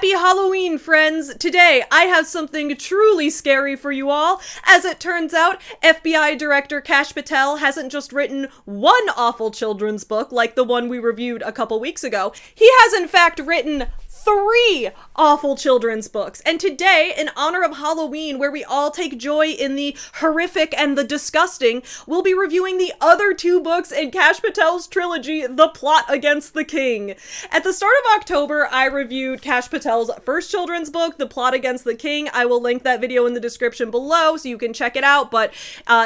Happy Halloween, friends! Today, I have something truly scary for you all. As it turns out, FBI Director Kash Patel hasn't just written one awful children's book like the one we reviewed a couple weeks ago. He has in fact written 3 awful children's books. And today, in honor of Halloween, where we all take joy in the horrific and the disgusting, we'll be reviewing the other 2 books in Kash Patel's trilogy, The Plot Against the King. At the start of October, I reviewed Kash Patel's first children's book, The Plot Against the King. I will link that video in the description below so you can check it out, but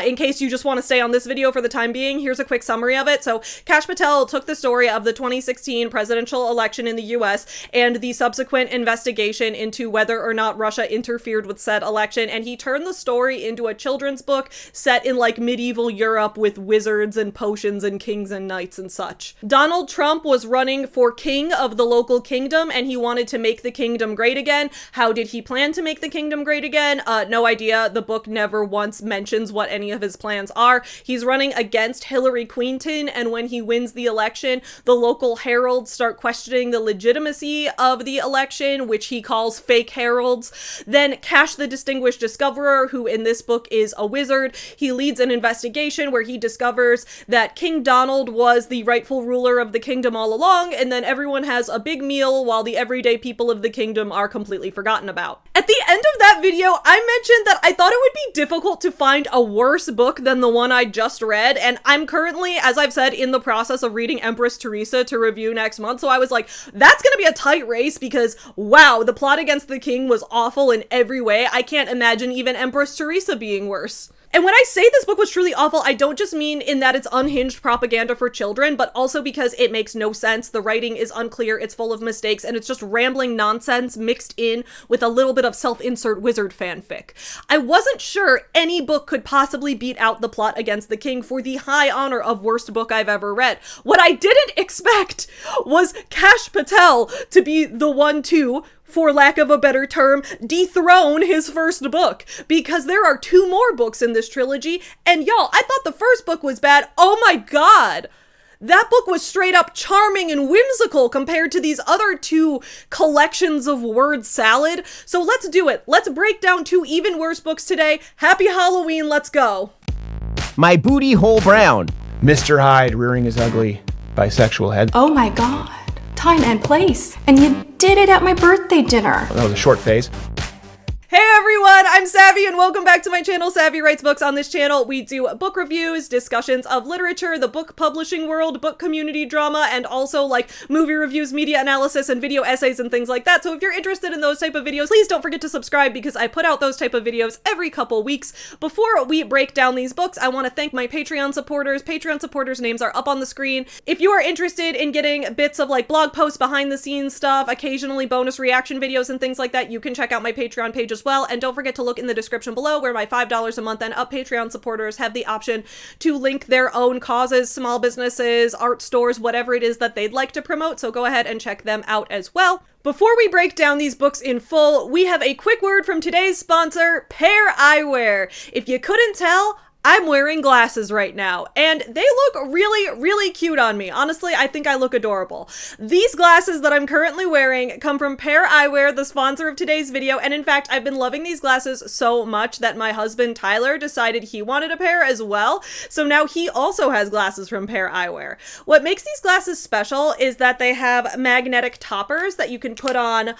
in case you just want to stay on this video for the time being, here's a quick summary of it. So, Kash Patel took the story of the 2016 presidential election in the US and the subsequent investigation into whether or not Russia interfered with said election, and he turned the story into a children's book set in like medieval Europe with wizards and potions and kings and knights and such. Donald Trump was running for king of the local kingdom, and he wanted to make the kingdom great again. How did he plan to make the kingdom great again? No idea. The book never once mentions what any of his plans are. He's running against Hillary Clinton, and when he wins the election, the local heralds start questioning the legitimacy of the election, which he calls fake heralds. Then Kash the Distinguished Discoverer, who in this book is a wizard, he leads an investigation where he discovers that King Donald was the rightful ruler of the kingdom all along, and then everyone has a big meal while the everyday people of the kingdom are completely forgotten about. At the end of that video, I mentioned that I thought it would be difficult to find a worse book than the one I just read, and I'm currently, as I've said, in the process of reading Empress Teresa to review next month, so I was like, that's gonna be a tight race because, wow, The Plot Against the King was awful in every way. I can't imagine even Empress Teresa being worse. And when I say this book was truly awful, I don't just mean in that it's unhinged propaganda for children, but also because it makes no sense. The writing is unclear, it's full of mistakes, and it's just rambling nonsense mixed in with a little bit of self-insert wizard fanfic. I wasn't sure any book could possibly beat out The Plot Against the King for the high honor of worst book I've ever read. What I didn't expect was Kash Patel to be the one to, for lack of a better term, dethrone his first book, because there are 2 more books in this trilogy, and y'all, I thought the first book was bad. Oh my god! That book was straight up charming and whimsical compared to these other 2 collections of word salad. So let's do it. Let's break down 2 even worse books today. Happy Halloween, let's go. My Booty Hole Brown. Mr. Hyde rearing his ugly bisexual head. Oh my god. Time and place. And you did it at my birthday dinner. That was a short phase. Hey everyone, I'm Savvy and welcome back to my channel, Savvy Writes Books. On this channel, we do book reviews, discussions of literature, the book publishing world, book community drama, and also like movie reviews, media analysis, and video essays and things like that. So if you're interested in those type of videos, please don't forget to subscribe because I put out those type of videos every couple weeks. Before we break down these books, I want to thank my Patreon supporters. Patreon supporters' names are up on the screen. If you are interested in getting bits of like blog posts, behind the scenes stuff, occasionally bonus reaction videos and things like that, you can check out my Patreon page as well. And don't forget to look in the description below where my $5 a month and up Patreon supporters have the option to link their own causes, small businesses, art stores, whatever it is that they'd like to promote. So go ahead and check them out as well. Before we break down these books in full, we have a quick word from today's sponsor, Pair Eyewear. If you couldn't tell, I'm wearing glasses right now, and they look really, really cute on me. Honestly, I think I look adorable. These glasses that I'm currently wearing come from Pair Eyewear, the sponsor of today's video, and in fact, I've been loving these glasses so much that my husband, Tyler, decided he wanted a pair as well, so now he also has glasses from Pair Eyewear. What makes these glasses special is that they have magnetic toppers that you can put on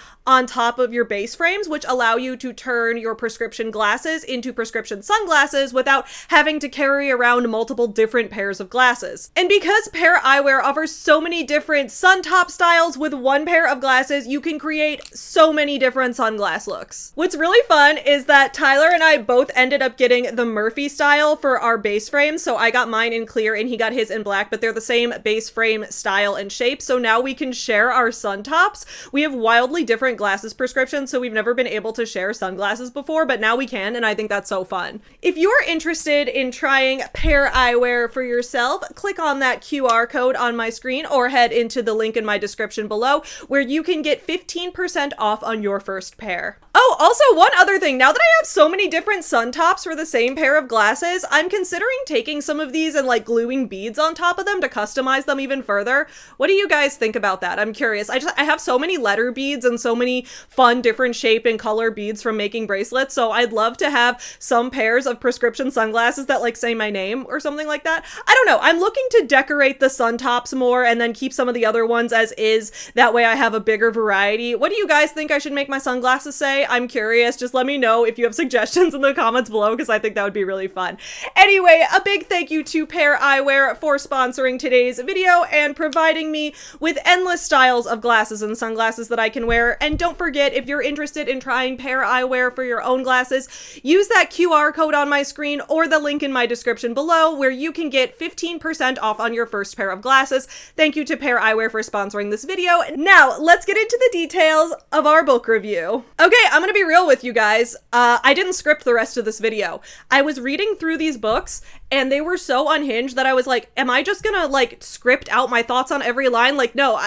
top of your base frames, which allow you to turn your prescription glasses into prescription sunglasses without having to carry around multiple different pairs of glasses. And because Pair Eyewear offers so many different sun top styles with one pair of glasses, you can create so many different sunglass looks. What's really fun is that Tyler and I both ended up getting the Murphy style for our base frames. So I got mine in clear and he got his in black, but they're the same base frame style and shape. So now we can share our sun tops. We have wildly different glasses prescriptions, so we've never been able to share sunglasses before, but now we can, and I think that's so fun. If you're interested in trying Pair Eyewear for yourself, click on that QR code on my screen or head into the link in my description below where you can get 15% off on your first pair. Oh, also one other thing, now that I have so many different sun tops for the same pair of glasses, I'm considering taking some of these and like gluing beads on top of them to customize them even further. What do you guys think about that? I'm curious. I have so many letter beads and so many fun different shape and color beads from making bracelets, so I'd love to have some pairs of prescription sunglasses that like say my name or something like that. I don't know. I'm looking to decorate the sun tops more and then keep some of the other ones as is. That way I have a bigger variety. What do you guys think I should make my sunglasses say? I'm curious. Just let me know if you have suggestions in the comments below, because I think that would be really fun. Anyway, a big thank you to Pair Eyewear for sponsoring today's video and providing me with endless styles of glasses and sunglasses that I can wear. And don't forget, if you're interested in trying Pair Eyewear for your own glasses, use that QR code on my screen or the link in my description below, where you can get 15% off on your first pair of glasses. Thank you to Pair Eyewear for sponsoring this video. Now, let's get into the details of our book review. Okay, I'm gonna be real with you guys. I didn't script the rest of this video. I was reading through these books and they were so unhinged that I was like, am I just gonna like script out my thoughts on every line? Like, no,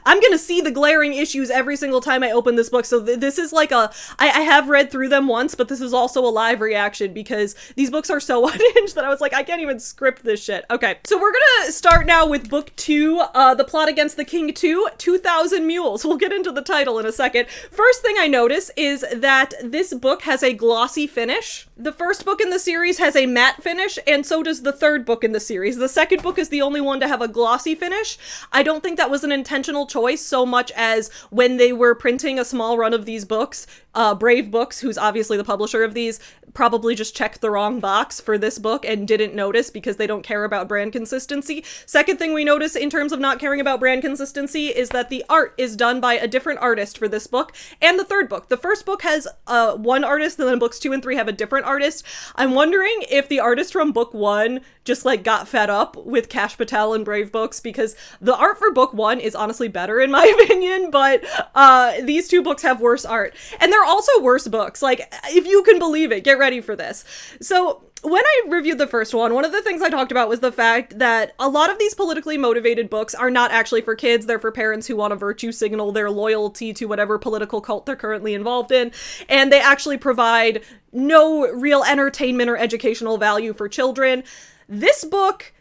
I'm gonna see the glaring issues every single time I open this book. So this is like I have read through them once, but this is also a live reaction because these books are so unhinged that I was like, I can't even script this shit. Okay, so we're gonna start now with book 2, The Plot Against the King 2, 2,000 Mules. We'll get into the title in a second. First thing I notice is that this book has a glossy finish. The first book in the series has a matte finish, and so does the third book in the series. The second book is the only one to have a glossy finish. I don't think that was an intentional choice so much as when they were printing a small run of these books, Brave Books, who's obviously the publisher of these, probably just checked the wrong box for this book and didn't notice because they don't care about brand consistency. Second thing we notice in terms of not caring about brand consistency is that the art is done by a different artist for this book and the third book. The first book has one artist, and then books 2 and 3 have a different artist. I'm wondering if the artist from book 1 just like got fed up with Kash Patel and Brave Books, because the art for book 1 is honestly better in my opinion, but these two books have worse art. And they're also worse books. Like, if you can believe it, get ready for this. So when I reviewed the first one of the things I talked about was the fact that a lot of these politically motivated books are not actually for kids. They're for parents who want to virtue signal their loyalty to whatever political cult they're currently involved in. And they actually provide no real entertainment or educational value for children. This book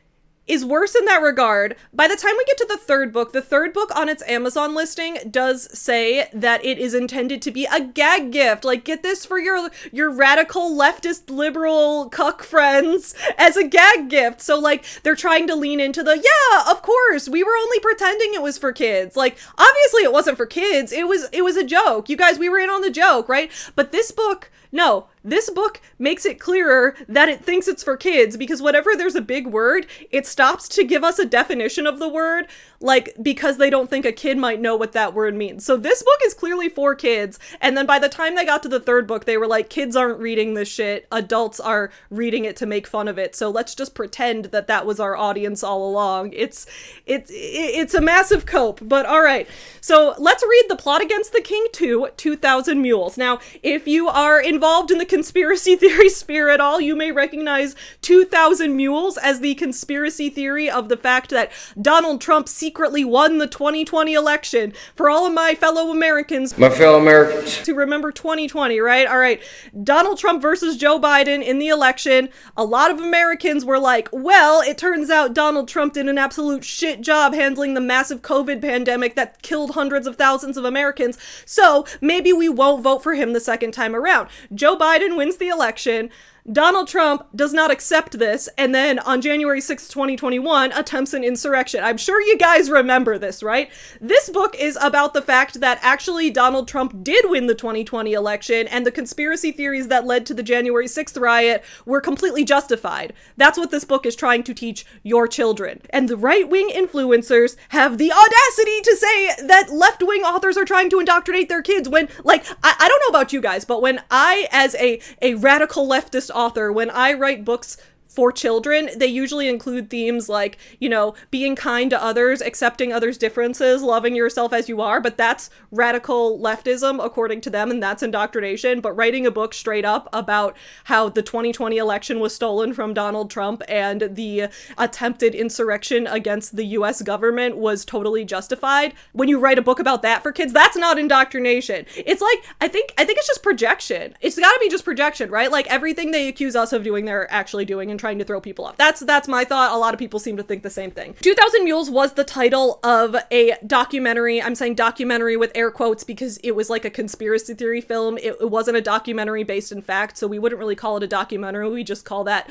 is worse in that regard. By the time we get to the third book on its Amazon listing does say that it is intended to be a gag gift. Like, get this for your radical leftist liberal cuck friends as a gag gift. So like, they're trying to lean into the, yeah, of course, we were only pretending it was for kids. Like, obviously it wasn't for kids. It was a joke. You guys, we were in on the joke, right? But this book, no. This book makes it clearer that it thinks it's for kids, because whenever there's a big word, it stops to give us a definition of the word, like, because they don't think a kid might know what that word means. So this book is clearly for kids, and then by the time they got to the third book, they were like, kids aren't reading this shit, adults are reading it to make fun of it, so let's just pretend that that was our audience all along. It's a massive cope, but alright. So let's read The Plot Against the King 2, 2,000 Mules. Now, if you are involved in the conspiracy theory sphere at all, you may recognize 2,000 Mules as the conspiracy theory of the fact that Donald Trump secretly won the 2020 election. For all of my fellow Americans, to remember 2020, right? All right, Donald Trump versus Joe Biden in the election. A lot of Americans were like, well, it turns out Donald Trump did an absolute shit job handling the massive COVID pandemic that killed hundreds of thousands of Americans, so maybe we won't vote for him the second time around. Joe Biden wins the election. Donald Trump does not accept this, and then on January 6, 2021, attempts an insurrection. I'm sure you guys remember this, right? This book is about the fact that actually Donald Trump did win the 2020 election, and the conspiracy theories that led to the January 6th riot were completely justified. That's what this book is trying to teach your children. And the right-wing influencers have the audacity to say that left-wing authors are trying to indoctrinate their kids when, like, I don't know about you guys, but when I, as a radical leftist author, when I write books for children, they usually include themes like, you know, being kind to others, accepting others' differences, loving yourself as you are, but that's radical leftism according to them, and that's indoctrination. But writing a book straight up about how the 2020 election was stolen from Donald Trump and the attempted insurrection against the US government was totally justified, when you write a book about that for kids, that's not indoctrination. It's like, I think it's just projection. It's gotta be just projection, right? Like everything they accuse us of doing, they're actually doing and trying to throw people off. That's my thought. A lot of people seem to think the same thing. 2000 Mules was the title of a documentary. I'm saying documentary with air quotes because it was like a conspiracy theory film. It wasn't a documentary based in fact, so we wouldn't really call it a documentary. We just call that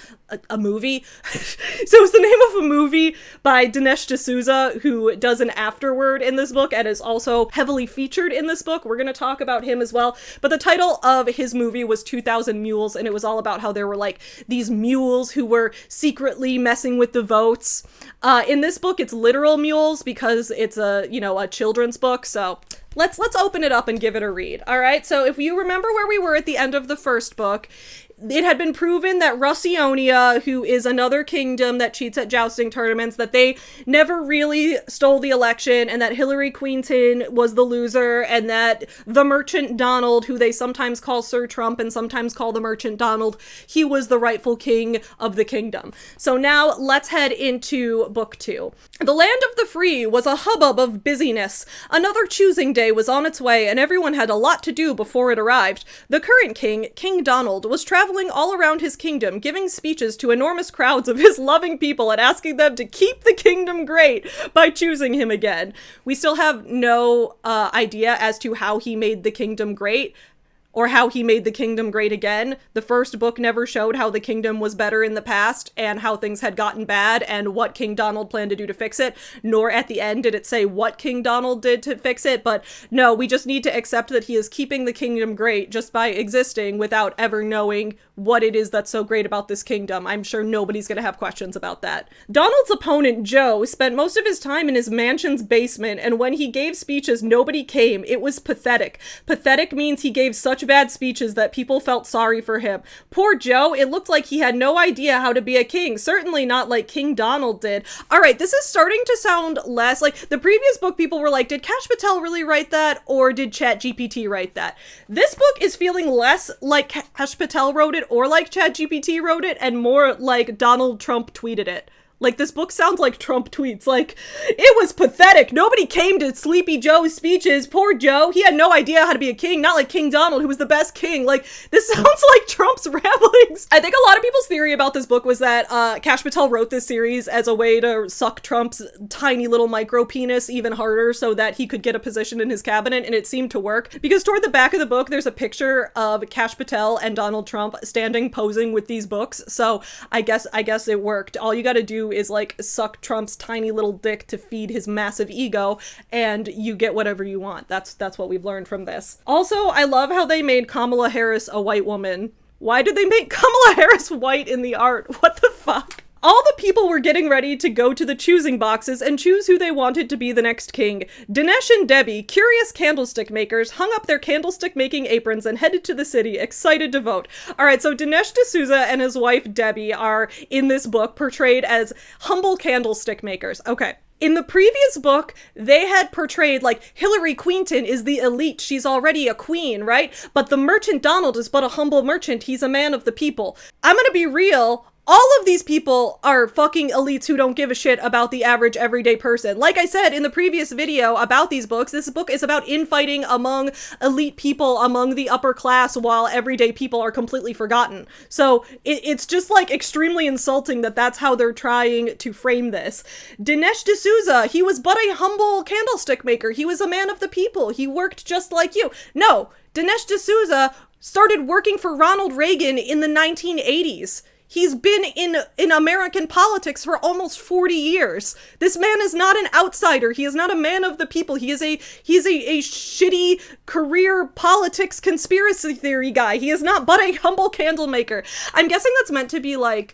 a movie. So it's the name of a movie by Dinesh D'Souza, who does an afterword in this book and is also heavily featured in this book. We're going to talk about him as well. But the title of his movie was 2000 Mules, and it was all about how there were like these mules who were secretly messing with the votes. In this book, it's literal mules because it's a children's book. So let's open it up and give it a read. All right. So if you remember where we were at the end of the first book, it had been proven that Russionia, who is another kingdom that cheats at jousting tournaments, that they never really stole the election, and that Hillary Queenton was the loser, and that the Merchant Donald, who they sometimes call Sir Trump and sometimes call the Merchant Donald, he was the rightful king of the kingdom. So now let's head into book 2. The land of the free was a hubbub of busyness. Another choosing day was on its way, and everyone had a lot to do before it arrived. The current king, King Donald, was traveling all around his kingdom, giving speeches to enormous crowds of his loving people and asking them to keep the kingdom great by choosing him again. We still have no idea as to how he made the kingdom great, or how he made the kingdom great again. The first book never showed how the kingdom was better in the past and how things had gotten bad and what King Donald planned to do to fix it, nor at the end did it say what King Donald did to fix it. But no, we just need to accept that he is keeping the kingdom great just by existing without ever knowing what it is that's so great about this kingdom. I'm sure nobody's gonna have questions about that. Donald's opponent, Joe, spent most of his time in his mansion's basement, and when he gave speeches, nobody came. It was pathetic. Pathetic means he gave such bad speeches that people felt sorry for him. Poor Joe, it looked like he had no idea how to be a king, certainly not like King Donald did. All right, this is starting to sound less like the previous book. People were like, did Kash Patel really write that, or did ChatGPT write that? This book is feeling less like Kash Patel wrote it or like ChatGPT wrote it, and more like Donald Trump tweeted it. Like, this book sounds like Trump tweets. Like, it was pathetic. Nobody came to Sleepy Joe's speeches. Poor Joe. He had no idea how to be a king. Not like King Donald, who was the best king. Like, this sounds like Trump's ramblings. I think a lot of people's theory about this book was that Kash Patel wrote this series as a way to suck Trump's tiny little micro penis even harder so that he could get a position in his cabinet, and it seemed to work. Because toward the back of the book, there's a picture of Kash Patel and Donald Trump standing posing with these books. So I guess it worked. All you gotta do is like suck Trump's tiny little dick to feed his massive ego, and you get whatever you want. That's what we've learned from this. Also, I love how they made Kamala Harris a white woman. Why did they make Kamala Harris white in the art? What the fuck? All the people were getting ready to go to the choosing boxes and choose who they wanted to be the next king. Dinesh and Debbie, curious candlestick makers, hung up their candlestick making aprons and headed to the city, excited to vote. Alright, so Dinesh D'Souza and his wife Debbie are, in this book, portrayed as humble candlestick makers. Okay. In the previous book, they had portrayed, like, Hillary Queenton is the elite. She's already a queen, right? But the Merchant Donald is but a humble merchant. He's a man of the people. I'm gonna be real. All of these people are fucking elites who don't give a shit about the average everyday person. Like I said in the previous video about these books, this book is about infighting among elite people, among the upper class, while everyday people are completely forgotten. So it's just like extremely insulting that that's how they're trying to frame this. Dinesh D'Souza, he was but a humble candlestick maker. He was a man of the people. He worked just like you. No, Dinesh D'Souza started working for Ronald Reagan in the 1980s. He's been in American politics for almost 40 years. This man is not an outsider. He is not a man of the people. He is a shitty career politics conspiracy theory guy. He is not but a humble candle maker. I'm guessing that's meant to be like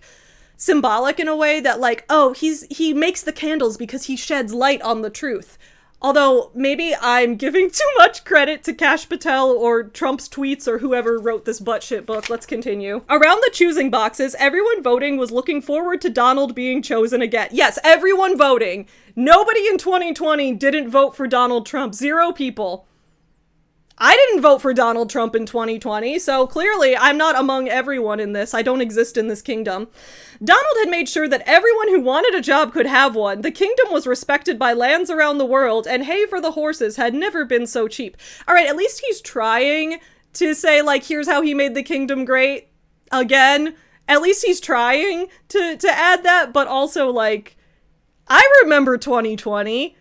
symbolic in a way that like, oh, he makes the candles because he sheds light on the truth. Although, maybe I'm giving too much credit to Kash Patel or Trump's tweets or whoever wrote this buttshit book. Let's continue. Around the choosing boxes, everyone voting was looking forward to Donald being chosen again. Yes, everyone voting. Nobody in 2020 didn't vote for Donald Trump. 0 people. I didn't vote for Donald Trump in 2020, so clearly I'm not among everyone in this. I don't exist in this kingdom. Donald had made sure that everyone who wanted a job could have one. The kingdom was respected by lands around the world, and hay for the horses had never been so cheap. All right, at least he's trying to say, like, here's how he made the kingdom great again. At least he's trying to add that, but also, like, I remember 2020.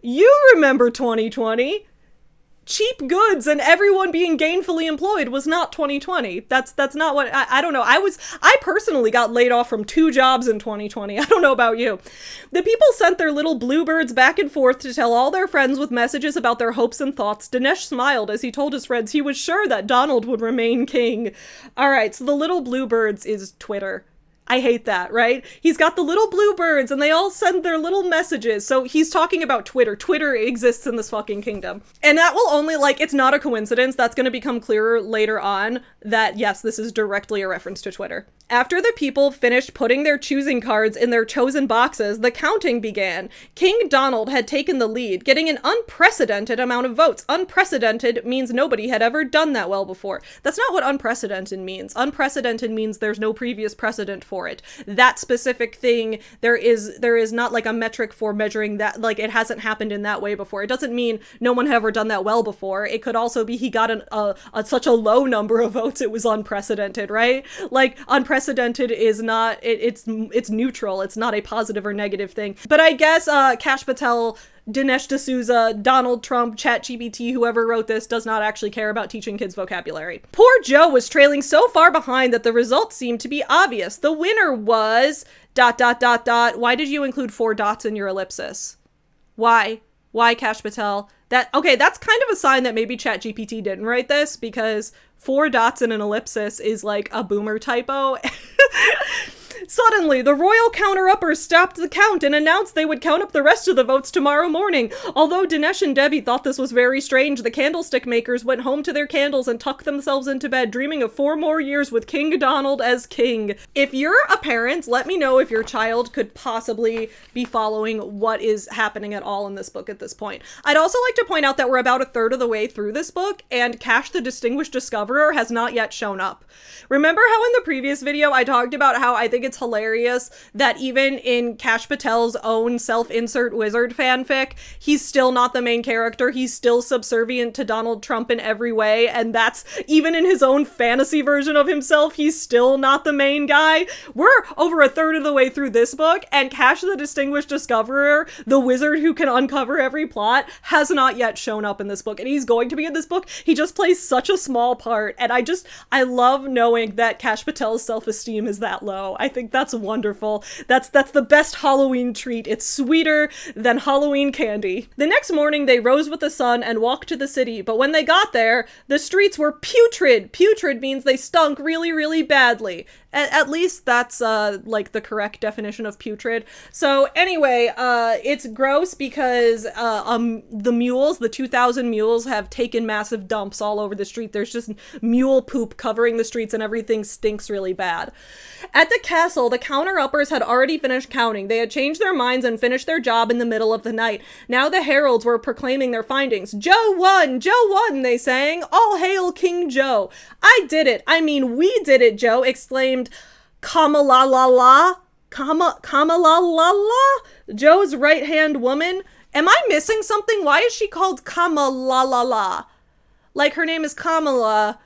You remember 2020. Cheap goods and everyone being gainfully employed was not 2020. That's not what, I don't know. I personally got laid off from 2 jobs in 2020. I don't know about you. The people sent their little bluebirds back and forth to tell all their friends with messages about their hopes and thoughts. Dinesh smiled as he told his friends he was sure that Donald would remain king. All right, so the little bluebirds is Twitter. I hate that, right? He's got the little bluebirds and they all send their little messages. So he's talking about Twitter. Twitter exists in this fucking kingdom. And that will only, like, it's not a coincidence. That's going to become clearer later on that, yes, this is directly a reference to Twitter. After the people finished putting their choosing cards in their chosen boxes, the counting began. King Donald had taken the lead, getting an unprecedented amount of votes. Unprecedented means nobody had ever done that well before. That's not what unprecedented means. Unprecedented means there's no previous precedent for it. That specific thing, there is not like a metric for measuring that, like it hasn't happened in that way before. It doesn't mean no one had ever done that well before. It could also be he got such a low number of votes it was unprecedented, right? Like unprecedented is not, it's neutral. It's not a positive or negative thing. But I guess Kash Patel, Dinesh D'Souza, Donald Trump, ChatGPT, whoever wrote this, does not actually care about teaching kids vocabulary. Poor Joe was trailing so far behind that the results seemed to be obvious. The winner was ... Why did you include 4 dots in your ellipsis? Why? Why, Kash Patel? Okay, that's kind of a sign that maybe ChatGPT didn't write this, because 4 dots in an ellipsis is like a boomer typo. Suddenly, the royal counter-uppers stopped the count and announced they would count up the rest of the votes tomorrow morning. Although Dinesh and Debbie thought this was very strange, the candlestick makers went home to their candles and tucked themselves into bed, dreaming of 4 more years with King Donald as king. If you're a parent, let me know if your child could possibly be following what is happening at all in this book at this point. I'd also like to point out that we're about a third of the way through this book, and Kash the Distinguished Discoverer has not yet shown up. Remember how in the previous video I talked about how I think it's hilarious that even in Kash Patel's own self-insert wizard fanfic, he's still not the main character. He's still subservient to Donald Trump in every way, and that's even in his own fantasy version of himself, he's still not the main guy. We're over a third of the way through this book, and Kash the Distinguished Discoverer, the wizard who can uncover every plot, has not yet shown up in this book, and he's going to be in this book. He just plays such a small part, and I love knowing that Kash Patel's self-esteem is that low. I think that's wonderful. That's the best Halloween treat. It's sweeter than Halloween candy. The next morning, they rose with the sun and walked to the city, but when they got there, the streets were putrid. Putrid means they stunk really, really badly. At least that's, like, the correct definition of putrid. So, anyway, it's gross because, the mules, the 2,000 mules, have taken massive dumps all over the street. There's just mule poop covering the streets and everything stinks really bad. At the castle, the counter-uppers had already finished counting. They had changed their minds and finished their job in the middle of the night. Now the heralds were proclaiming their findings. Joe won! Joe won, they sang. All hail King Joe. I did it. I mean, we did it, Joe exclaimed. Kama-la-la-la. Kama-la-la-la. Joe's right-hand woman. Am I missing something? Why is she called Kama-la-la-la? Like, her name is Kamala.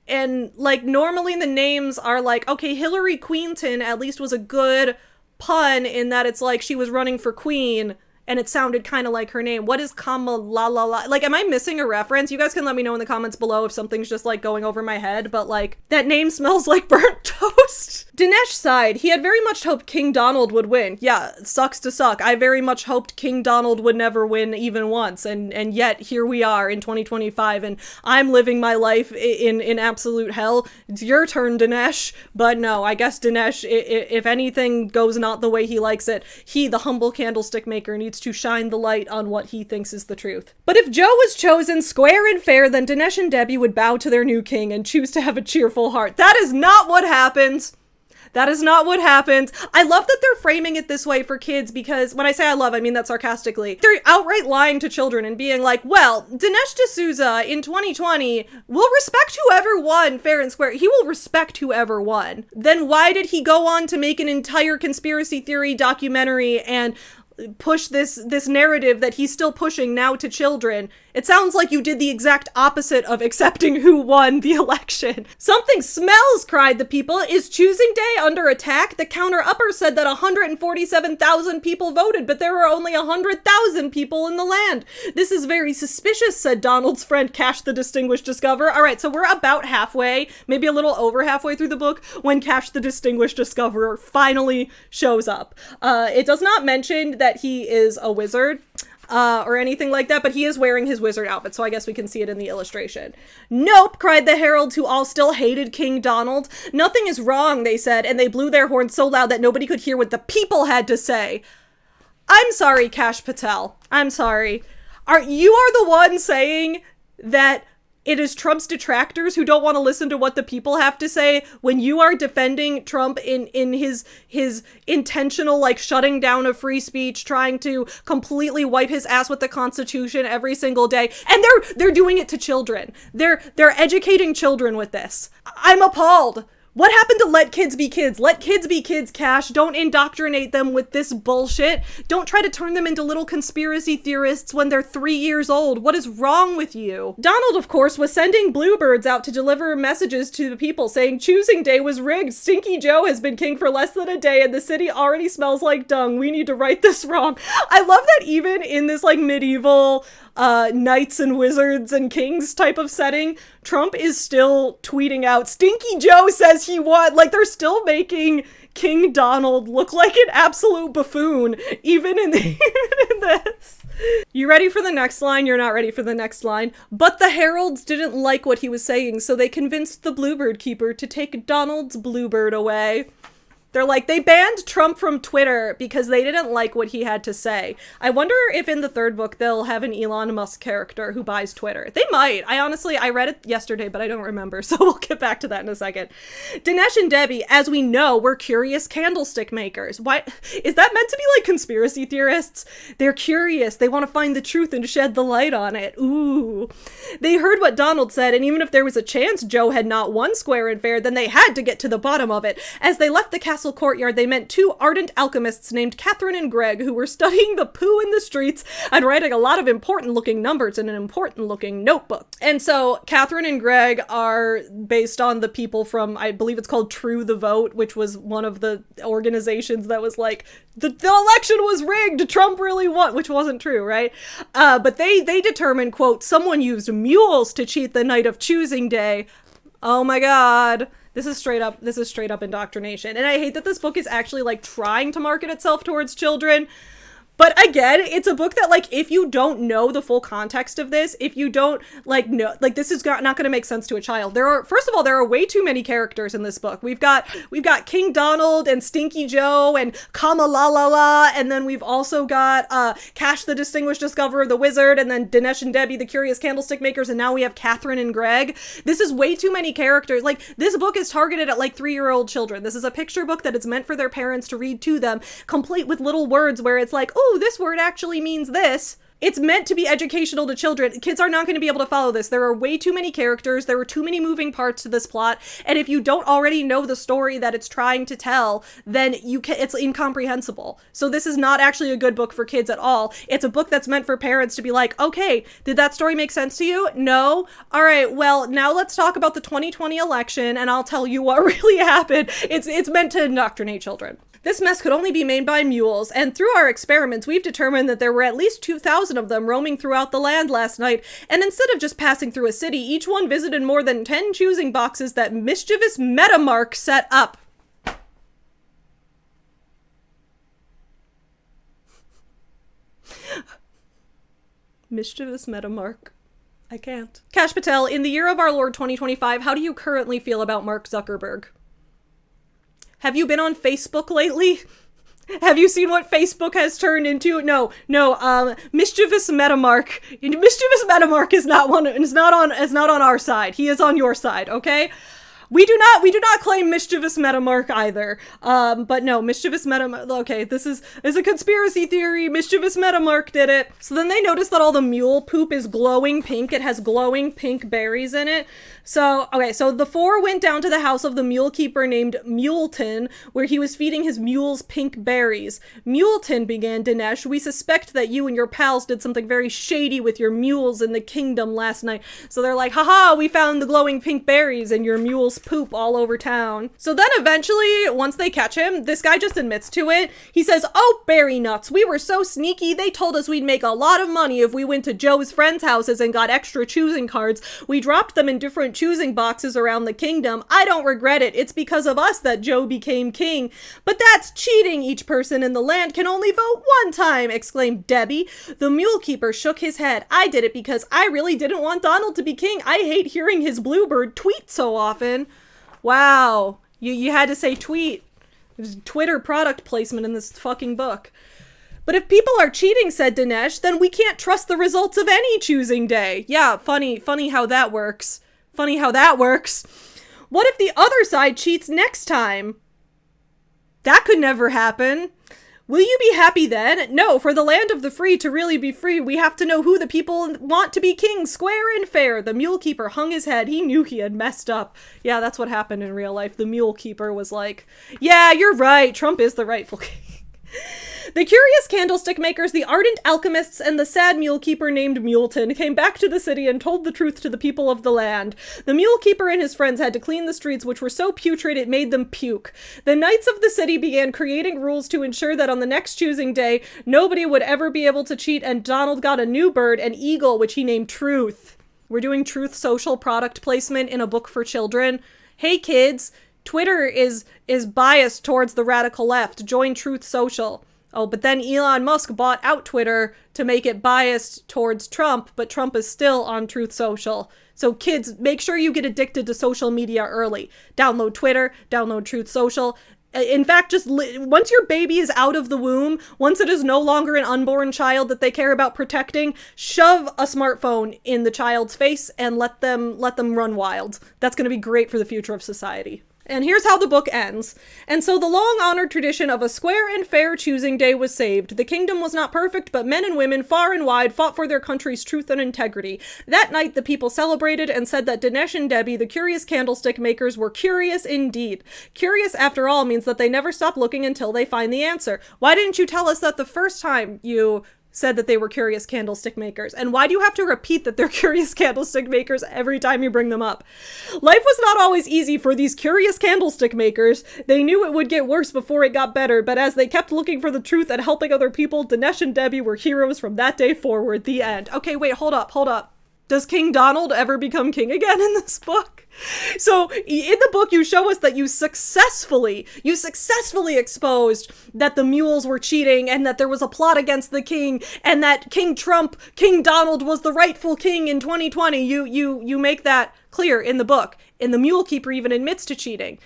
And, like, normally the names are like, okay, Hillary Queenton at least was a good pun in that it's like she was running for queen and it sounded kind of like her name. What is Kama-la-la-la? Like, am I missing a reference? You guys can let me know in the comments below if something's just, like, going over my head, but, like, that name smells like burnt toast. Dinesh sighed. He had very much hoped King Donald would win. Yeah, sucks to suck. I very much hoped King Donald would never win even once, and yet here we are in 2025, and I'm living my life in absolute hell. It's your turn, Dinesh. But no, I guess Dinesh, if anything goes not the way he likes it, he, the humble candlestick maker, needs gets to shine the light on what he thinks is the truth. But if Joe was chosen square and fair, then Dinesh and Debbie would bow to their new king and choose to have a cheerful heart. That is not what happens. That is not what happens. I love that they're framing it this way for kids, because when I say I love, I mean that sarcastically. They're outright lying to children and being like, well, Dinesh D'Souza in 2020 will respect whoever won fair and square. He will respect whoever won. Then why did he go on to make an entire conspiracy theory documentary and push this narrative that he's still pushing now to children? It sounds like you did the exact opposite of accepting who won the election. Something smells, cried the people. Is choosing day under attack? The counter-upper said that 147,000 people voted, but there were only 100,000 people in the land. This is very suspicious, said Donald's friend Kash the Distinguished Discoverer. All right, so we're about halfway, maybe a little over halfway through the book, when Kash the Distinguished Discoverer finally shows up. It does not mention that he is a wizard, or anything like that, but he is wearing his wizard outfit, so I guess we can see it in the illustration. Nope, cried the heralds, who all still hated King Donald. Nothing is wrong, they said, and they blew their horns so loud that nobody could hear what the people had to say. I'm sorry, Kash Patel. I'm sorry. You are the one saying that it is Trump's detractors who don't want to listen to what the people have to say when you are defending Trump in his intentional, like, shutting down of free speech, trying to completely wipe his ass with the Constitution every single day. And they're doing it to children. They're educating children with this. I'm appalled. What happened to let kids be kids? Let kids be kids, Kash. Don't indoctrinate them with this bullshit. Don't try to turn them into little conspiracy theorists when they're 3 years old. What is wrong with you? Donald, of course, was sending bluebirds out to deliver messages to the people saying choosing day was rigged. Stinky Joe has been king for less than a day and the city already smells like dung. We need to right this wrong. I love that even in this, like, medieval knights and wizards and kings type of setting, Trump is still tweeting out, Stinky Joe says he won. Like, they're still making King Donald look like an absolute buffoon, even in this. You ready for the next line? You're not ready for the next line. But the heralds didn't like what he was saying, so they convinced the bluebird keeper to take Donald's bluebird away. They're like, they banned Trump from Twitter because they didn't like what he had to say. I wonder if in the third book they'll have an Elon Musk character who buys Twitter. They might. I read it yesterday, but I don't remember, so we'll get back to that in a second. Dinesh and Debbie, as we know, were curious candlestick makers. Why is that meant to be like conspiracy theorists? They're curious. They want to find the truth and shed the light on it. Ooh. They heard what Donald said, and even if there was a chance Joe had not won square and fair, then they had to get to the bottom of it. As they left the castle courtyard, they met two ardent alchemists named Catherine and Greg, who were studying the poo in the streets and writing a lot of important looking numbers in an important looking notebook. And so Catherine and Greg are based on the people from, I believe it's called True the Vote, which was one of the organizations that was like, the election was rigged, Trump really won, which wasn't true, right? But they determined, quote, someone used mules to cheat the night of choosing day. Oh my God. This is straight up indoctrination. And I hate that this book is actually, like, trying to market itself towards children. But again, it's a book that, like, if you don't know the full context of this, if you don't, like, know, like, this is not going to make sense to a child. First of all, there are way too many characters in this book. We've got King Donald and Stinky Joe and Kamalalala, and then we've also got Kash the Distinguished Discoverer, the Wizard, and then Dinesh and Debbie, the Curious Candlestick Makers, and now we have Catherine and Greg. This is way too many characters. Like, this book is targeted at, like, 3-year-old children. This is a picture book that is meant for their parents to read to them, complete with little words where it's like, oh, this word actually means this. It's meant to be educational to children. Kids are not going to be able to follow this. There are way too many characters. There are too many moving parts to this plot. And if you don't already know the story that it's trying to tell, then it's incomprehensible. So this is not actually a good book for kids at all. It's a book that's meant for parents to be like, okay, did that story make sense to you? No? All right, well, now let's talk about the 2020 election and I'll tell you what really happened. It's meant to indoctrinate children. This mess could only be made by mules, and through our experiments, we've determined that there were at least 2,000 of them roaming throughout the land last night, and instead of just passing through a city, each one visited more than 10 choosing boxes that mischievous Metamark set up. Mischievous Metamark. I can't. Kash Patel, in the year of our Lord 2025, how do you currently feel about Mark Zuckerberg? Have you been on Facebook lately? Have you seen what Facebook has turned into? No, mischievous Metamark. Mischievous Metamark is not on our side. He is on your side, okay? We do not claim mischievous Metamark either. But no, mischievous Metamark, okay, this is a conspiracy theory. Mischievous Metamark did it. So then they notice that all the mule poop is glowing pink. It has glowing pink berries in it. So the four went down to the house of the mule keeper named Muleton, where he was feeding his mules pink berries. Muleton, began Dinesh, we suspect that you and your pals did something very shady with your mules in the kingdom last night. So they're like, haha, we found the glowing pink berries and your mules poop all over town. So then eventually, once they catch him, this guy just admits to it. He says, oh, berry nuts, we were so sneaky. They told us we'd make a lot of money if we went to Joe's friends' houses and got extra choosing cards. We dropped them in different choosing boxes around the kingdom. I don't regret it. It's because of us that Joe became king. But that's cheating. Each person in the land can only vote one time, exclaimed Debbie. The mule keeper shook his head. I did it because I really didn't want Donald to be king. I hate hearing his bluebird tweet so often. Wow. You had to say tweet. There's Twitter product placement in this fucking book. But if people are cheating, said Dinesh, then we can't trust the results of any choosing day. Yeah, funny how that works. Funny how that works. What if the other side cheats next time? That could never happen. Will you be happy then? No, for the land of the free to really be free, we have to know who the people want to be king, square and fair. The mule keeper hung his head. He knew he had messed up. Yeah, that's what happened in real life. The mule keeper was like, yeah, you're right. Trump is the rightful king. The curious candlestick makers, the ardent alchemists, and the sad mule keeper named Muleton came back to the city and told the truth to the people of the land. The mule keeper and his friends had to clean the streets, which were so putrid it made them puke. The knights of the city began creating rules to ensure that on the next choosing day, nobody would ever be able to cheat, and Donald got a new bird, an eagle, which he named Truth. We're doing Truth Social product placement in a book for children. Hey kids, Twitter is biased towards the radical left. Join Truth Social. Oh, but then Elon Musk bought out Twitter to make it biased towards Trump, but Trump is still on Truth Social. So kids, make sure you get addicted to social media early. Download Twitter, download Truth Social. In fact, once your baby is out of the womb, once it is no longer an unborn child that they care about protecting, shove a smartphone in the child's face and let them run wild. That's going to be great for the future of society. And here's how the book ends. And so the long-honored tradition of a square and fair choosing day was saved. The kingdom was not perfect, but men and women far and wide fought for their country's truth and integrity. That night, the people celebrated and said that Dinesh and Debbie, the curious candlestick makers, were curious indeed. Curious, after all, means that they never stop looking until they find the answer. Why didn't you tell us that the first time you said that they were curious candlestick makers? And why do you have to repeat that they're curious candlestick makers every time you bring them up? Life was not always easy for these curious candlestick makers. They knew it would get worse before it got better, but as they kept looking for the truth and helping other people, Dinesh and Debbie were heroes from that day forward. The end. Okay, wait, hold up. Does King Donald ever become king again in this book? So in the book, you show us that you successfully exposed that the mules were cheating and that there was a plot against the king and that King Donald was the rightful king in 2020. You make that clear in the book. And the mule keeper even admits to cheating.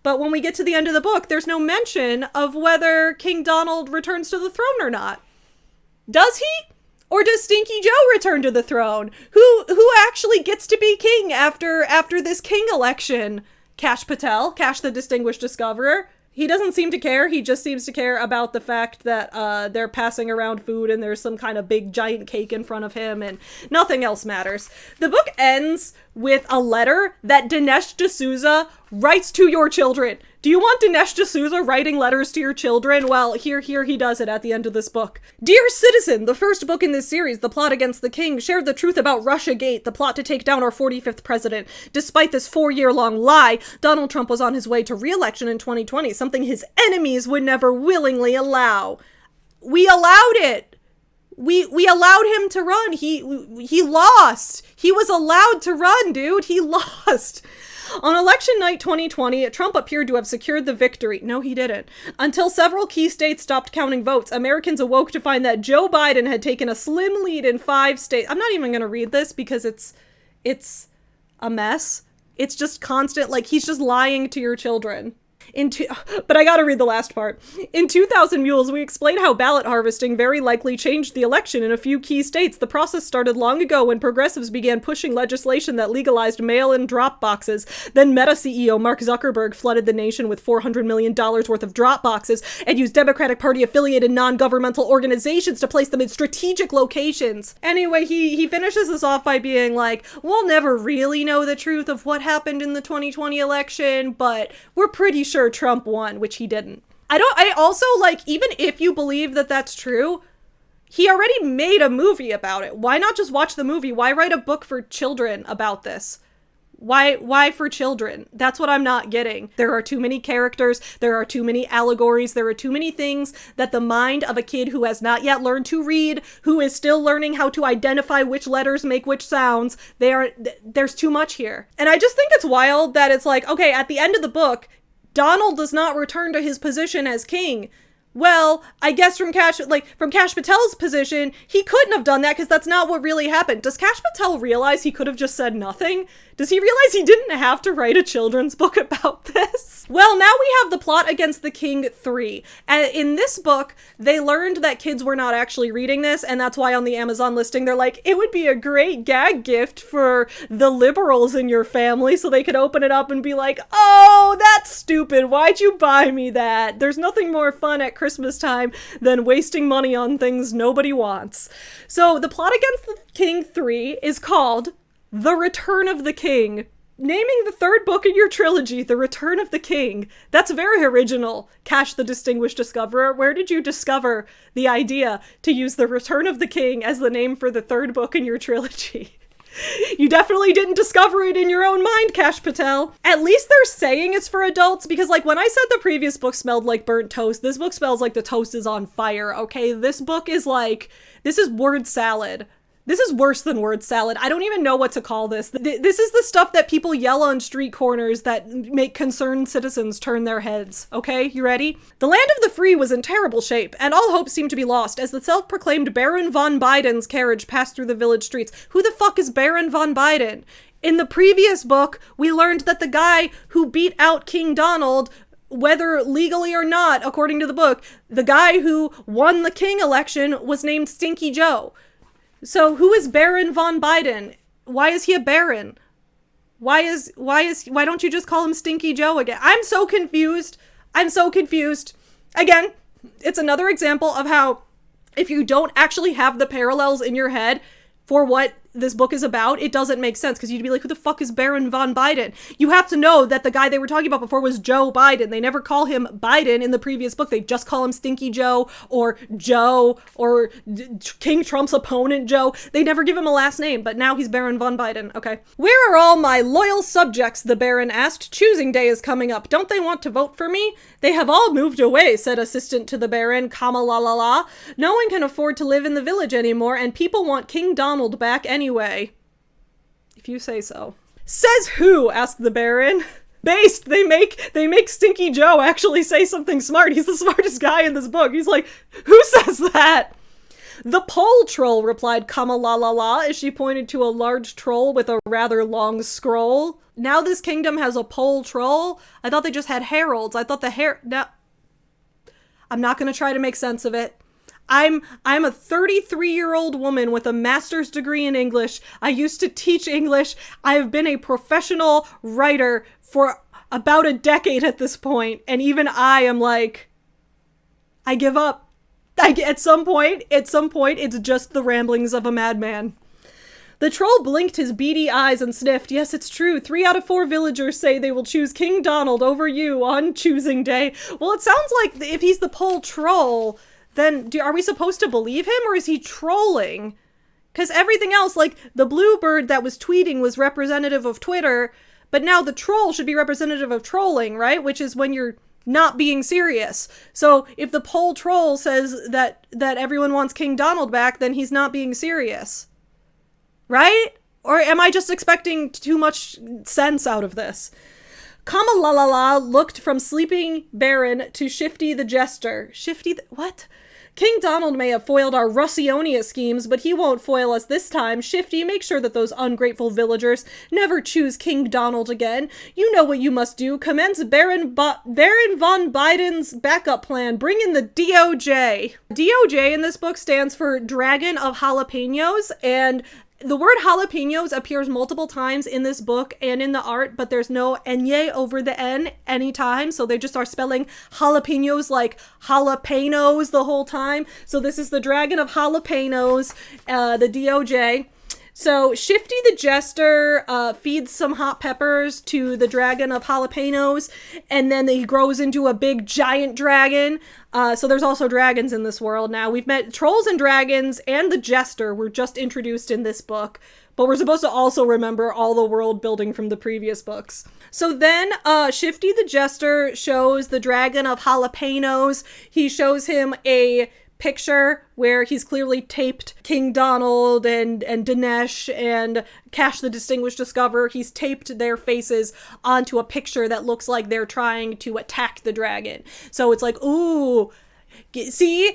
But when we get to the end of the book, there's no mention of whether King Donald returns to the throne or not. Does he? Or does Stinky Joe return to the throne? Who actually gets to be king after this king election? Kash Patel, Kash the Distinguished Discoverer. He doesn't seem to care. He just seems to care about the fact that they're passing around food and there's some kind of big giant cake in front of him and nothing else matters. The book ends with a letter that Dinesh D'Souza writes to your children. Do you want Dinesh D'Souza writing letters to your children? Well, here he does it at the end of this book. Dear citizen, the first book in this series, The Plot Against the King, shared the truth about Russiagate, the plot to take down our 45th president. Despite this 4-year-long lie, Donald Trump was on his way to re-election in 2020, something his enemies would never willingly allow. We allowed it. We allowed him to run. He lost. He was allowed to run, dude. He lost. On election night 2020, Trump appeared to have secured the victory. No, he didn't. Until several key states stopped counting votes, Americans awoke to find that Joe Biden had taken a slim lead in 5 states. I'm not even going to read this because it's a mess. It's just constant, like, he's just lying to your children. But I gotta read the last part. In 2000 Mules, we explain how ballot harvesting very likely changed the election in a few key states. The process started long ago when progressives began pushing legislation that legalized mail-in drop boxes. Then Meta CEO Mark Zuckerberg flooded the nation with $400 million worth of drop boxes and used Democratic Party-affiliated non-governmental organizations to place them in strategic locations. Anyway, he finishes this off by being like, we'll never really know the truth of what happened in the 2020 election, but we're pretty sure Trump won, which he didn't. I also, like, even if you believe that that's true, he already made a movie about it. Why not just watch the movie? Why write a book for children about this? Why for children? That's what I'm not getting. There are too many characters, there are too many allegories, there are too many things that the mind of a kid who has not yet learned to read, who is still learning how to identify which letters make which sounds, there's too much here. And I just think it's wild that it's like, okay, at the end of the book, Donald does not return to his position as king. Well, I guess from Kash Patel's position, he couldn't have done that because that's not what really happened. Does Kash Patel realize he could have just said nothing? Does he realize he didn't have to write a children's book about this? Well, now we have the plot against the king 3. And in this book, they learned that kids were not actually reading this, and that's why on the Amazon listing, they're like, it would be a great gag gift for the liberals in your family so they could open it up and be like, oh, that's stupid. Why'd you buy me that? There's nothing more fun at Christmas time than wasting money on things nobody wants. So the plot against the king 3 is called The Return of the King. Naming the third book in your trilogy The Return of the King. That's very original, Kash the Distinguished Discoverer. Where did you discover the idea to use The Return of the King as the name for the third book in your trilogy? You definitely didn't discover it in your own mind, Kash Patel. At least they're saying it's for adults, because like when I said the previous book smelled like burnt toast, this book smells like the toast is on fire, okay? This book is like, this is word salad. This is worse than word salad. I don't even know what to call this. This is the stuff that people yell on street corners that make concerned citizens turn their heads. Okay, you ready? The land of the free was in terrible shape, and all hope seemed to be lost as the self-proclaimed Baron von Biden's carriage passed through the village streets. Who the fuck is Baron von Biden? In the previous book, we learned that the guy who beat out King Donald, whether legally or not, according to the book, the guy who won the king election was named Stinky Joe. So who is Baron von Biden? Why is he a baron? Why don't you just call him Stinky Joe again? I'm so confused. Again, it's another example of how if you don't actually have the parallels in your head for what this book is about, it doesn't make sense, because you'd be like, who the fuck is Baron von Biden? You have to know that the guy they were talking about before was Joe Biden. They never call him Biden in the previous book. They just call him Stinky Joe or King Trump's opponent Joe. They never give him a last name, but now he's Baron von Biden. Okay. Where are all my loyal subjects? The Baron asked. Choosing day is coming up. Don't they want to vote for me? They have all moved away, said assistant to the Baron, Kama-la-la-la. No one can afford to live in the village anymore, and people want King Donald back anyway. If you say so. Says who? Asked the Baron. Based, they make Stinky Joe actually say something smart. He's the smartest guy in this book. He's like, who says that? The pole troll, replied Kama-la-la-la as she pointed to a large troll with a rather long scroll. Now this kingdom has a pole troll? I thought they just had heralds. I thought now, I'm not going to try to make sense of it. I'm a 33-year-old woman with a master's degree in English. I used to teach English. I've been a professional writer for about a decade at this point, and even I am like, I give up. At some point, it's just the ramblings of a madman. The troll blinked his beady eyes and sniffed. Yes, it's true. 3 out of 4 villagers say they will choose King Donald over you on choosing day. Well, it sounds like if he's the pole troll, then are we supposed to believe him, or is he trolling? Because everything else, like the bluebird that was tweeting was representative of Twitter, but now the troll should be representative of trolling, right? Which is when you're not being serious. So if the pole troll says that everyone wants King Donald back, then he's not being serious. Right? Or am I just expecting too much sense out of this? Kama-la-la-la looked from sleeping Baron to Shifty the Jester. What? King Donald may have foiled our Russionia schemes, but he won't foil us this time. Shifty, make sure that those ungrateful villagers never choose King Donald again. You know what you must do. Commence Baron von Biden's backup plan. Bring in the DOJ. DOJ in this book stands for Dragon of Jalapenos, and the word jalapenos appears multiple times in this book and in the art, but there's no enye over the N anytime, so they just are spelling jalapenos like jalapenos the whole time. So this is the Dragon of Jalapenos, the DOJ. So Shifty the Jester feeds some hot peppers to the Dragon of Jalapenos, and then he grows into a big giant dragon. So there's also dragons in this world now. We've met trolls and dragons, and the Jester were just introduced in this book, but we're supposed to also remember all the world building from the previous books. So then Shifty the Jester shows the Dragon of Jalapenos. He shows him a picture where he's clearly taped King Donald and Dinesh and Kash the Distinguished Discoverer. He's taped their faces onto a picture that looks like they're trying to attack the dragon. So it's like, ooh, see?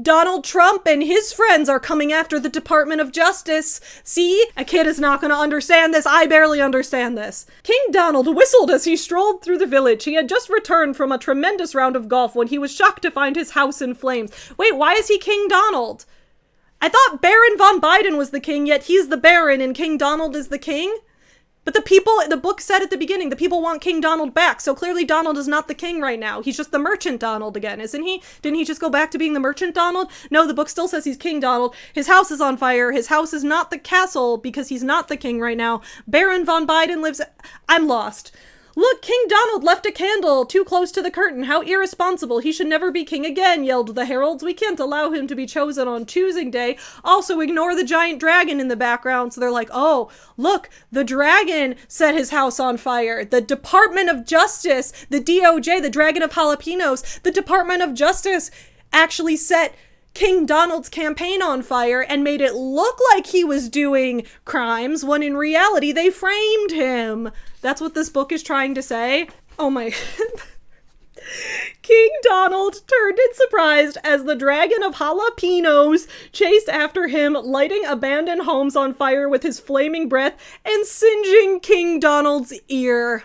Donald Trump and his friends are coming after the Department of Justice. See? A kid is not going to understand this. I barely understand this. King Donald whistled as he strolled through the village. He had just returned from a tremendous round of golf when he was shocked to find his house in flames. Wait, why is he King Donald? I thought Baron von Biden was the king, yet he's the Baron and King Donald is the king? But the book said at the beginning, the people want King Donald back, so clearly Donald is not the king right now. He's just the Merchant Donald again, isn't he? Didn't he just go back to being the Merchant Donald? No, the book still says he's King Donald. His house is on fire. His house is not the castle because he's not the king right now. Baron von Biden lives... I'm lost. Look, King Donald left a candle too close to the curtain. How irresponsible. He should never be king again, yelled the heralds. We can't allow him to be chosen on choosing day. Also, ignore the giant dragon in the background. So they're like, oh, look, the dragon set his house on fire. The Department of Justice, the DOJ, the Dragon of Jalapenos, the Department of Justice actually set King Donald's campaign on fire and made it look like he was doing crimes when in reality they framed him. That's what this book is trying to say. Oh my... King Donald turned in surprise as the Dragon of Jalapenos chased after him, lighting abandoned homes on fire with his flaming breath and singeing King Donald's ear.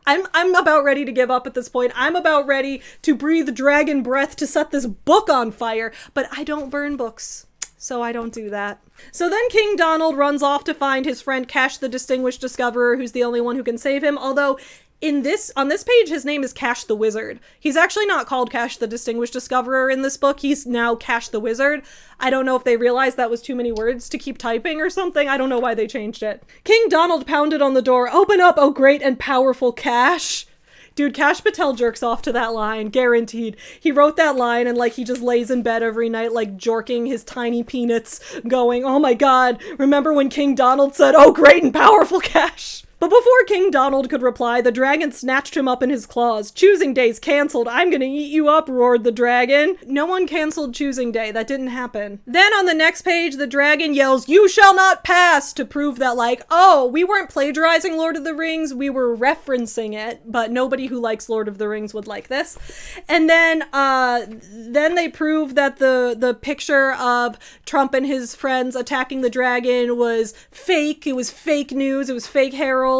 I'm about ready to give up at this point. I'm about ready to breathe dragon breath to set this book on fire, but I don't burn books, so I don't do that. So then King Donald runs off to find his friend Kash the Distinguished Discoverer, who's the only one who can save him, although on this page, his name is Kash the Wizard. He's actually not called Kash the Distinguished Discoverer in this book. He's now Kash the Wizard. I don't know if they realized that was too many words to keep typing or something. I don't know why they changed it. King Donald pounded on the door. Open up, oh great and powerful Kash. Dude, Kash Patel jerks off to that line, guaranteed. He wrote that line and he just lays in bed every night jorking his tiny peanuts going, oh my god, remember when King Donald said, oh great and powerful Kash? But before King Donald could reply, the dragon snatched him up in his claws. Choosing day's canceled. I'm gonna eat you up, roared the dragon. No one canceled choosing day. That didn't happen. Then on the next page, the dragon yells, you shall not pass, to prove that oh, we weren't plagiarizing Lord of the Rings, we were referencing it, but nobody who likes Lord of the Rings would like this. And then they prove that the picture of Trump and his friends attacking the dragon was fake. It was fake news. It was fake herald.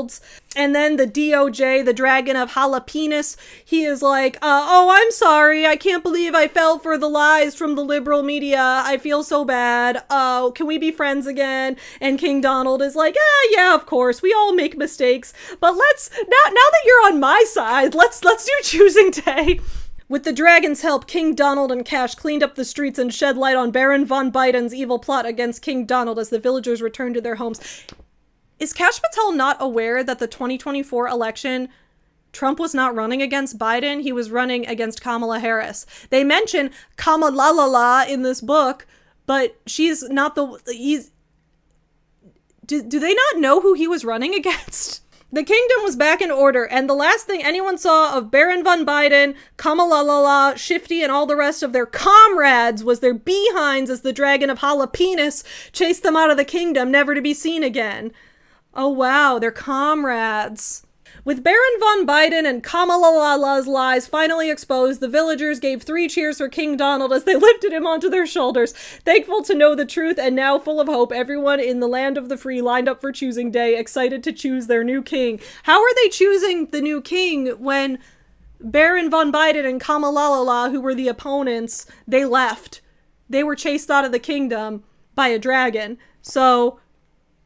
And then the DOJ, the Dragon of Jalapenos, he is like, oh, I'm sorry. I can't believe I fell for the lies from the liberal media. I feel so bad. Oh, can we be friends again? And King Donald is like, yeah, of course. We all make mistakes. But now that you're on my side, let's do choosing day. With the dragon's help, King Donald and Kash cleaned up the streets and shed light on Baron von Biden's evil plot against King Donald as the villagers returned to their homes. Is Kash Patel not aware that the 2024 election, Trump was not running against Biden? He was running against Kamala Harris. They mention Kamala in this book, but she's not do they not know who he was running against? The kingdom was back in order, and the last thing anyone saw of Baron von Biden, Kamala, Shifty, and all the rest of their comrades was their behinds as the Dragon of Jalapenos chased them out of the kingdom, never to be seen again. Oh wow, they're comrades. With Baron von Biden and Kamalala's lies finally exposed, the villagers gave 3 cheers for King Donald as they lifted him onto their shoulders. Thankful to know the truth and now full of hope, everyone in the land of the free lined up for choosing day, excited to choose their new king. How are they choosing the new king when Baron von Biden and Kamalala, who were the opponents, they left? They were chased out of the kingdom by a dragon. So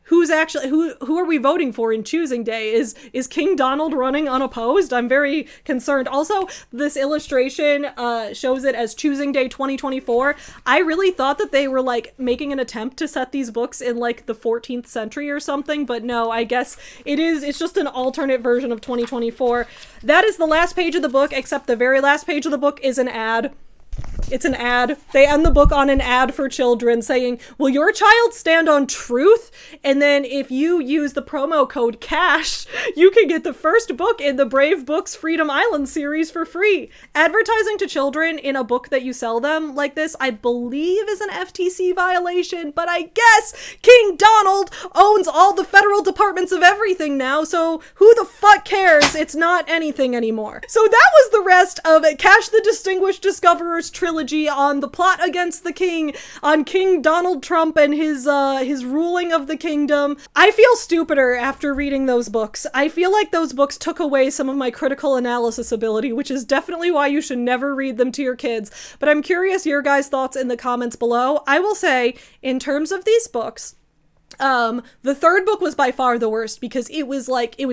who's actually who are we voting for in choosing day? Is King Donald running unopposed? I'm very concerned. Also, this illustration shows it as choosing day 2024. I really thought that they were like making an attempt to set these books in like the 14th century or something, but no, I guess it's just an alternate version of 2024. That is the last page of the book, except the very last page of the book is an ad. It's an ad. They end the book on an ad for children saying, will your child stand on truth? And then if you use the promo code CASH, you can get the first book in the Brave Books Freedom Island series for free. Advertising to children in a book that you sell them like this, I believe is an FTC violation, but I guess King Donald owns all the federal departments of everything now, so who the fuck cares? It's not anything anymore. So that was the rest of Kash the Distinguished Discoverer's trilogy on the plot against the king, on King Donald Trump and his ruling of the kingdom. I feel stupider after reading those books. I feel like those books took away some of my critical analysis ability, which is definitely why you should never read them to your kids. But I'm curious your guys' thoughts in the comments below. I will say, in terms of these books, the third book was by far the worst because it was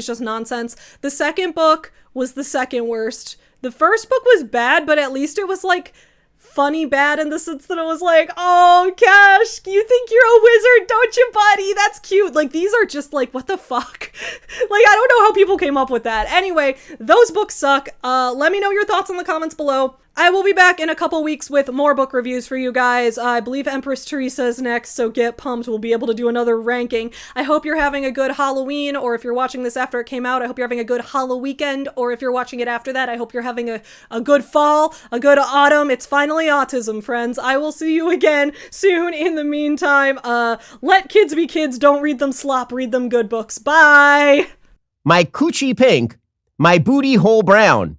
just nonsense. The second book was the second worst. The first book was bad, but at least it was like funny bad in the sense that it was like, oh, Kash, you think you're a wizard, don't you, buddy? That's cute. Like, these are just like, what the fuck? Like, I don't know how people came up with that. Anyway, those books suck. Let me know your thoughts in the comments below. I will be back in a couple weeks with more book reviews for you guys. I believe Empress Teresa is next, so get pumped. We'll be able to do another ranking. I hope you're having a good Halloween, or if you're watching this after it came out, I hope you're having a good Hallow-weekend, or if you're watching it after that, I hope you're having a good fall, a good autumn. It's finally autism, friends. I will see you again soon. In the meantime, let kids be kids. Don't read them slop. Read them good books. Bye! My coochie pink, my booty hole brown.